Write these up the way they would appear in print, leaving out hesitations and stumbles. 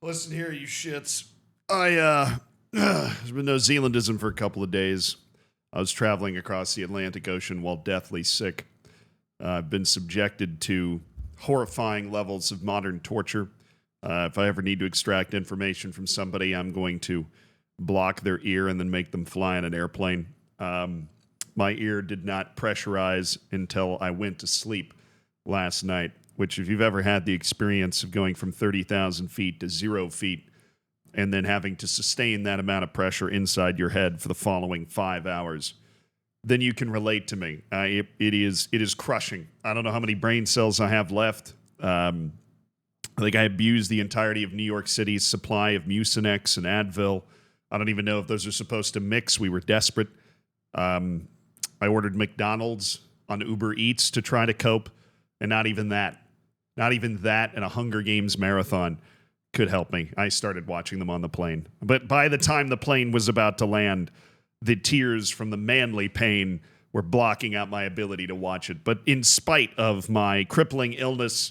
Listen here, you shits. I was in New Zealandism for a couple of days. I was traveling across the Atlantic Ocean while deathly sick. I've been subjected to horrifying levels of modern torture. If I ever need to extract information from somebody, I'm going to block their ear and then make them fly in an airplane. My ear did not pressurize until I went to sleep last night, which if you've ever had the experience of going from 30,000 feet to 0 feet and then having to sustain that amount of pressure inside your head for the following 5 hours, then you can relate to me. It is crushing. I don't know how many brain cells I have left. I think I abused the entirety of New York City's supply of Mucinex and Advil. I don't even know if those are supposed to mix. We were desperate. I ordered McDonald's on Uber Eats to try to cope, and not even that. Not even that and a Hunger Games marathon could help me. I started watching them on the plane. But by the time the plane was about to land, the tears from the manly pain were blocking out my ability to watch it. But in spite of my crippling illness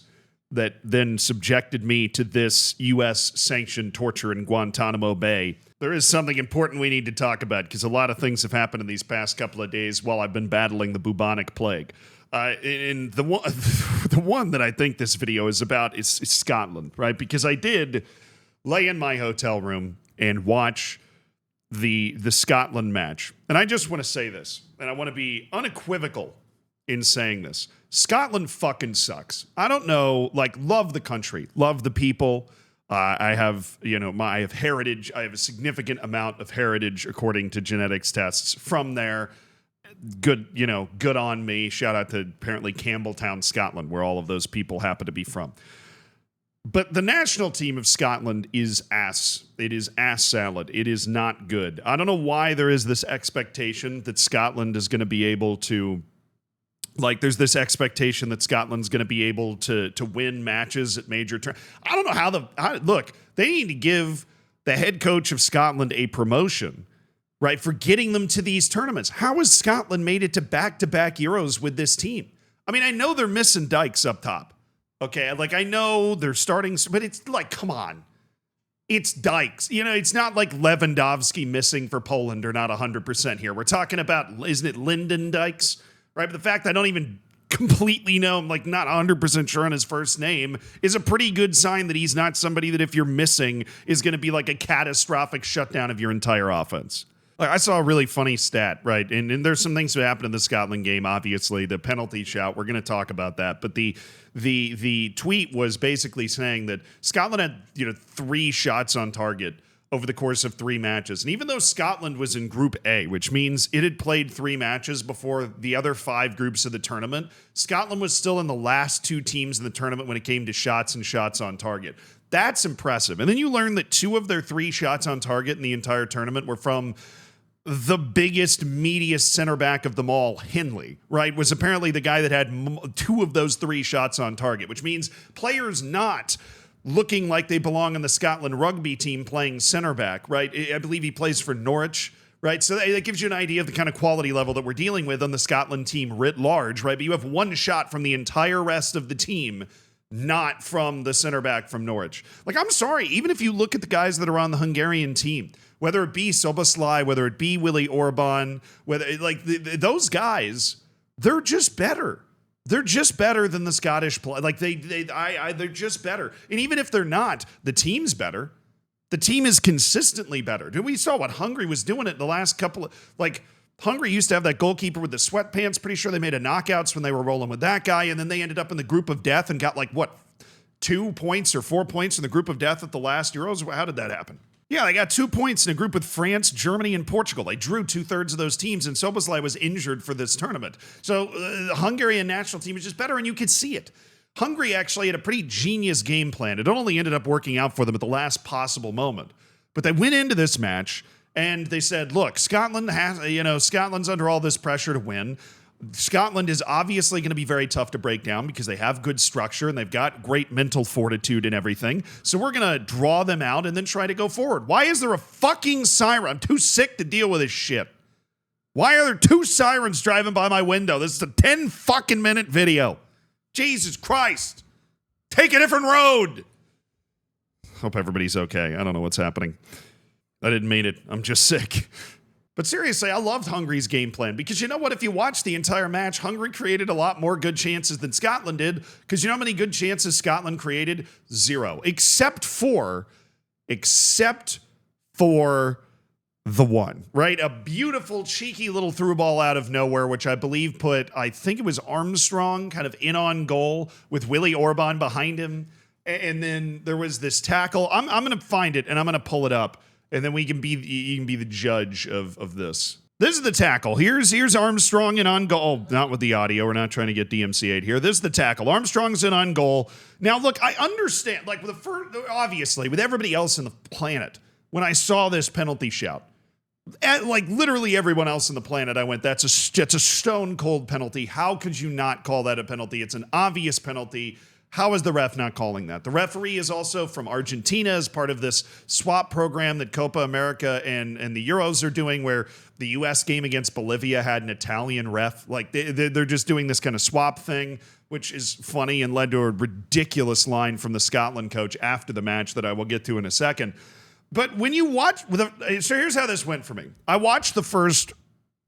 that then subjected me to this U.S.-sanctioned torture in Guantanamo Bay, there is something important we need to talk about because a lot of things have happened in these past couple of days while I've been battling the bubonic plague. And the one that I think this video is about is Scotland, right? Because I did lay in my hotel room and watch the Scotland match. And I just want to say this, and I want to be unequivocal in saying this. Scotland fucking sucks. I don't know, love the country, love the people. I have heritage. I have a significant amount of heritage according to genetics tests from there. Good on me. Shout out to apparently Campbelltown, Scotland, where all of those people happen to be from. But the national team of Scotland is ass. It is ass salad. It is not good. I don't know why there is this expectation that Scotland is going to be able to, there's this expectation that Scotland's going to be able to win matches at major tournaments. I don't know look, they need to give the head coach of Scotland a promotion, right, for getting them to these tournaments. How has Scotland made it to back-to-back Euros with this team? I mean, I know they're missing Dykes up top. Okay, I know they're starting, but it's come on. It's Dykes. It's not like Lewandowski missing for Poland or not 100% here. We're talking about, isn't it Lyndon Dykes? Right, but the fact I don't even completely know him, not 100% sure on his first name, is a pretty good sign that he's not somebody that if you're missing is going to be a catastrophic shutdown of your entire offense. I saw a really funny stat, right? And there's some things that happened in the Scotland game, obviously. The penalty shout, we're going to talk about that. But the tweet was basically saying that Scotland had 3 shots on target over the course of 3 matches. And even though Scotland was in Group A, which means it had played 3 matches before the other 5 groups of the tournament, Scotland was still in the last 2 teams in the tournament when it came to shots and shots on target. That's impressive. And then you learn that 2 of their 3 shots on target in the entire tournament were from the biggest, meatiest center back of them all, Henley, right, was apparently the guy that had 2 of those 3 shots on target, which means players not looking like they belong on the Scotland rugby team playing center back, right? I believe he plays for Norwich, right? So that gives you an idea of the kind of quality level that we're dealing with on the Scotland team writ large, right? But you have 1 shot from the entire rest of the team, not from the center back from Norwich. I'm sorry, even if you look at the guys that are on the Hungarian team, whether it be Soboslai, whether it be Willie Orban, whether those guys, they're just better. They're just better than the Scottish play. They're just better. And even if they're not, the team's better. The team is consistently better. We saw what Hungary was doing it the last couple of, Hungary used to have that goalkeeper with the sweatpants. Pretty sure they made a knockouts when they were rolling with that guy. And then they ended up in the group of death and got 2 points or 4 points in the group of death at the last Euros. How did that happen? Yeah, they got 2 points in a group with France, Germany, and Portugal. They drew 2/3 of those teams, and Soboslai was injured for this tournament. So the Hungarian national team is just better, and you could see it. Hungary actually had a pretty genius game plan. It only ended up working out for them at the last possible moment. But they went into this match, and they said, look, Scotland's under all this pressure to win. Scotland is obviously going to be very tough to break down because they have good structure and they've got great mental fortitude and everything. So we're going to draw them out and then try to go forward. Why is there a fucking siren? I'm too sick to deal with this shit. Why are there 2 sirens driving by my window? This is a 10 fucking minute video. Jesus Christ. Take a different road. Hope everybody's okay. I don't know what's happening. I didn't mean it. I'm just sick. But seriously, I loved Hungary's game plan because you know what? If you watch the entire match, Hungary created a lot more good chances than Scotland did because you know how many good chances Scotland created? 0. Except for the one, right? A beautiful, cheeky little through ball out of nowhere, which I believe put, I think it was Armstrong kind of in on goal with Willie Orban behind him. And then there was this tackle. I'm going to find it and I'm going to pull it up. And then you can be the judge of this. This is the tackle. Here's Armstrong in on goal. Not with the audio. We're not trying to get DMCA'd here. This is the tackle. Armstrong's in on goal. Now, look, I understand, like, obviously, with everybody else on the planet, when I saw this penalty shout, like literally everyone else on the planet, I went, that's a stone cold penalty. How could you not call that a penalty? It's an obvious penalty. How is the ref not calling that? The referee is also from Argentina as part of this swap program that Copa America and the Euros are doing, where the U.S. game against Bolivia had an Italian ref. Like they're just doing this kind of swap thing, which is funny and led to a ridiculous line from the Scotland coach after the match that I will get to in a second. But when you watch, so here's how this went for me. I watched the first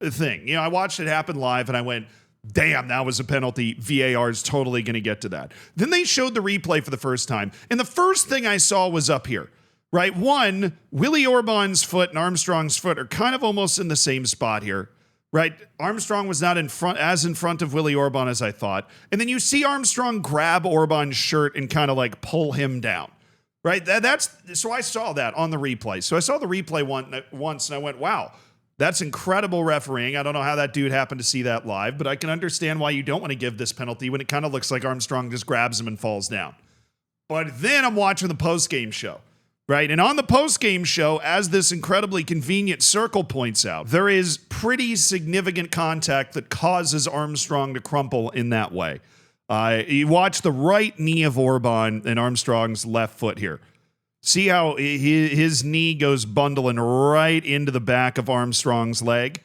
thing. You know, I watched it happen live and I went, damn, that was a penalty. VAR is totally going to get to that. Then they showed the replay for the first time. And the first thing I saw was up here, right? One, Willie Orban's foot and Armstrong's foot are kind of almost in the same spot here, right? Armstrong was not in front of Willie Orban as I thought. And then you see Armstrong grab Orban's shirt and kind of like pull him down, right? So I saw that on the replay. So I saw the replay once and I went, wow. That's incredible refereeing. I don't know how that dude happened to see that live, but I can understand why you don't want to give this penalty when it kind of looks like Armstrong just grabs him and falls down. But then I'm watching the post-game show, right? And on the post-game show, as this incredibly convenient circle points out, there is pretty significant contact that causes Armstrong to crumple in that way. You watch the right knee of Orban and Armstrong's left foot here. See how his knee goes bundling right into the back of Armstrong's leg?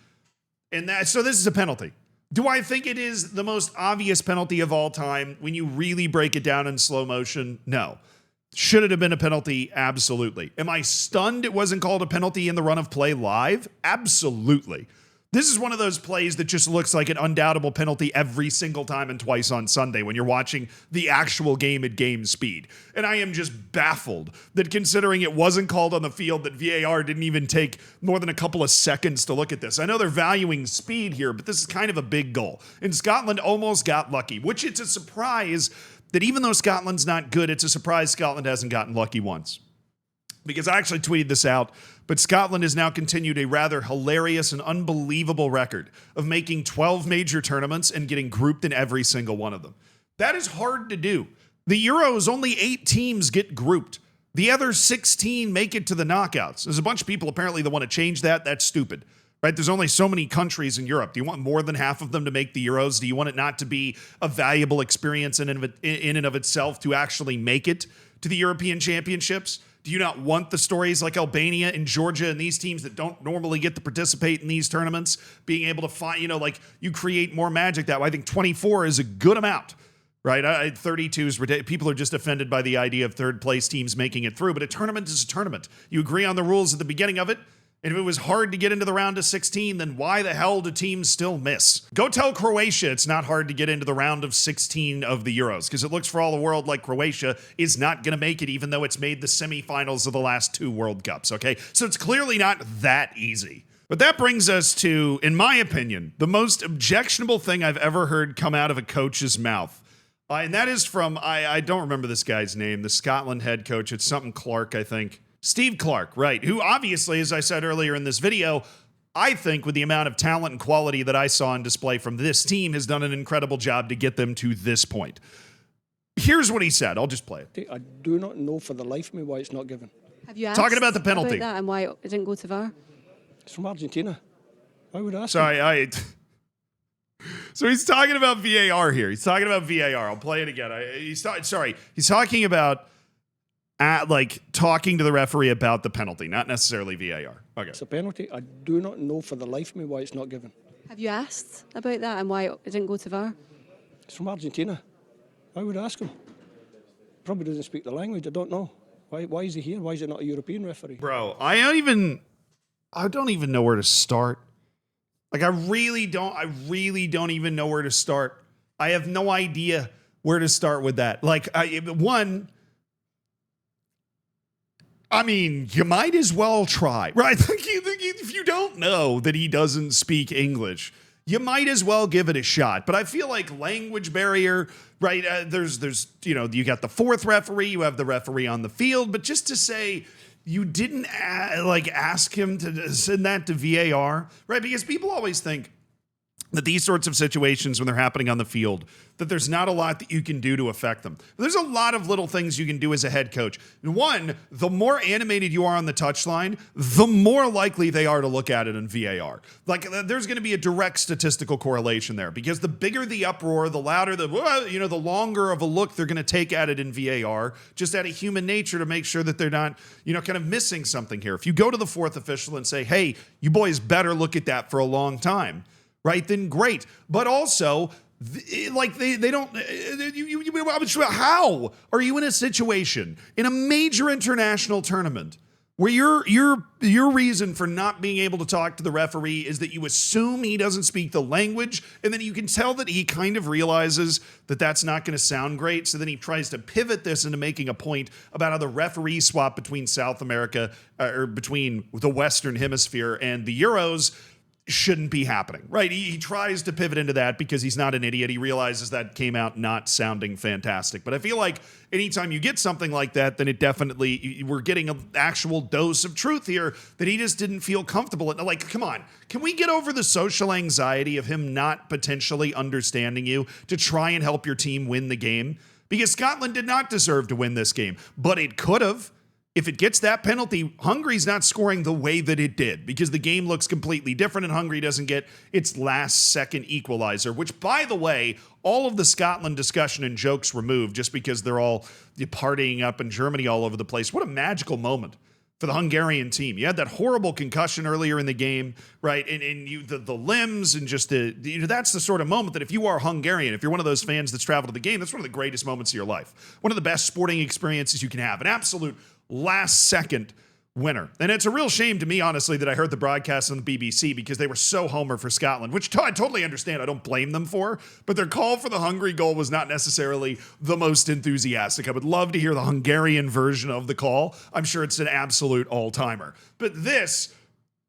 And so this is a penalty. Do I think it is the most obvious penalty of all time when you really break it down in slow motion? No. Should it have been a penalty? Absolutely. Am I stunned it wasn't called a penalty in the run of play live? Absolutely. This is one of those plays that just looks like an undoubtable penalty every single time and twice on Sunday when you're watching the actual game at game speed. And I am just baffled that considering it wasn't called on the field, that VAR didn't even take more than a couple of seconds to look at this. I know they're valuing speed here, but this is kind of a big goal. And Scotland almost got lucky, which it's a surprise that even though Scotland's not good, it's a surprise Scotland hasn't gotten lucky once. Because I actually tweeted this out, but Scotland has now continued a rather hilarious and unbelievable record of making 12 major tournaments and getting grouped in every single one of them. That is hard to do. The Euros, only 8 teams get grouped. The other 16 make it to the knockouts. There's a bunch of people apparently that want to change that. That's stupid, right? There's only so many countries in Europe. Do you want more than half of them to make the Euros? Do you want it not to be a valuable experience in and of itself to actually make it to the European Championships? Do you not want the stories like Albania and Georgia and these teams that don't normally get to participate in these tournaments being able to find, like you create more magic that way? I think 24 is a good amount, right? 32 is ridiculous. People are just offended by the idea of third place teams making it through, but a tournament is a tournament. You agree on the rules at the beginning of it. And if it was hard to get into the round of 16, then why the hell do teams still miss? Go tell Croatia it's not hard to get into the round of 16 of the Euros, because it looks for all the world like Croatia is not going to make it, even though it's made the semifinals of the last 2 World Cups, okay? So it's clearly not that easy. But that brings us to, in my opinion, the most objectionable thing I've ever heard come out of a coach's mouth. And that is from, I don't remember this guy's name, the Scotland head coach. It's something Clark, I think. Steve Clark, right, who obviously, as I said earlier in this video, I think with the amount of talent and quality that I saw on display from this team has done an incredible job to get them to this point. Here's what he said. I'll just play it. I do not know for the life of me why it's not given. Have you asked talking about the penalty about that and why it didn't go to VAR? It's from Argentina. Why would I ask? Sorry, So he's talking about VAR here. He's talking about VAR. I'll play it again. He's talking about talking to the referee about the penalty, not necessarily VAR. Okay. It's a penalty. I do not know for the life of me why it's not given. Have you asked about that and why it didn't go to VAR? It's from Argentina. Why would I ask him? Probably doesn't speak the language. I don't know. Why is he here? Why is it not a European referee? Bro, I don't even know where to start. Like, I really don't even know where to start. I have no idea where to start with that. Like, you might as well try, right? If you don't know that he doesn't speak English, you might as well give it a shot. But I feel like language barrier, right? There's you got the fourth referee, you have the referee on the field, but just to say you didn't ask him to send that to VAR, right? Because people always think that these sorts of situations, when they're happening on the field, that there's not a lot that you can do to affect them. There's a lot of little things you can do as a head coach. One, the more animated you are on the touchline, the more likely they are to look at it in VAR. Like, there's going to be a direct statistical correlation there, because the bigger the uproar, the louder the longer of a look they're going to take at it in VAR, just out of human nature, to make sure that they're not, kind of missing something here. If you go to the fourth official and say, hey, you boys better look at that for a long time, right, then great. But also, they don't. How are you in a situation in a major international tournament where your reason for not being able to talk to the referee is that you assume he doesn't speak the language, and then you can tell that he kind of realizes that that's not going to sound great, so then he tries to pivot this into making a point about how the referee swap between South America or between the Western Hemisphere and the Euros shouldn't be happening, right? He tries to pivot into that because he's not an idiot. He realizes that came out not sounding fantastic. But I feel like anytime you get something like that, then it definitely, we're getting an actual dose of truth here that he just didn't feel comfortable. Like, come on, can we get over the social anxiety of him not potentially understanding you to try and help your team win the game? Because Scotland did not deserve to win this game, but it could have. If it gets that penalty, Hungary's not scoring the way that it did, because the game looks completely different and Hungary doesn't get its last second equalizer, which, by the way, all of the Scotland discussion and jokes removed just because they're all partying up in Germany all over the place. What a magical moment for the Hungarian team. You had that horrible concussion earlier in the game, right? And the limbs and just that's the sort of moment that if you are Hungarian, if you're one of those fans that's traveled to the game, that's one of the greatest moments of your life. One of the best sporting experiences you can have. An absolute last second winner. And it's a real shame to me, honestly, that I heard the broadcast on the BBC, because they were so homer for Scotland, which I totally understand. I don't blame them for, but their call for the Hungary goal was not necessarily the most enthusiastic. I would love to hear the Hungarian version of the call. I'm sure it's an absolute all-timer. But this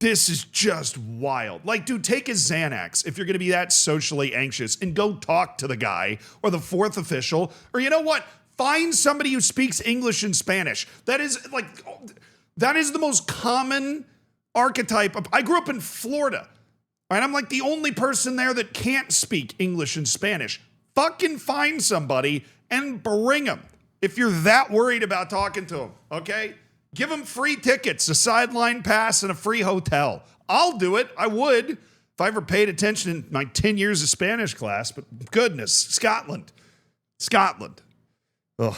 is just wild. Like, dude, take a Xanax if you're going to be that socially anxious and go talk to the guy or the fourth official, or you know what? Find somebody who speaks English and Spanish. That is the most common archetype of. I grew up in Florida, right? I'm like the only person there that can't speak English and Spanish. Fucking find somebody and bring them if you're that worried about talking to them, okay? Give them free tickets, a sideline pass, and a free hotel. I'll do it. I would if I ever paid attention in my 10 years of Spanish class, but goodness, Scotland. Ugh.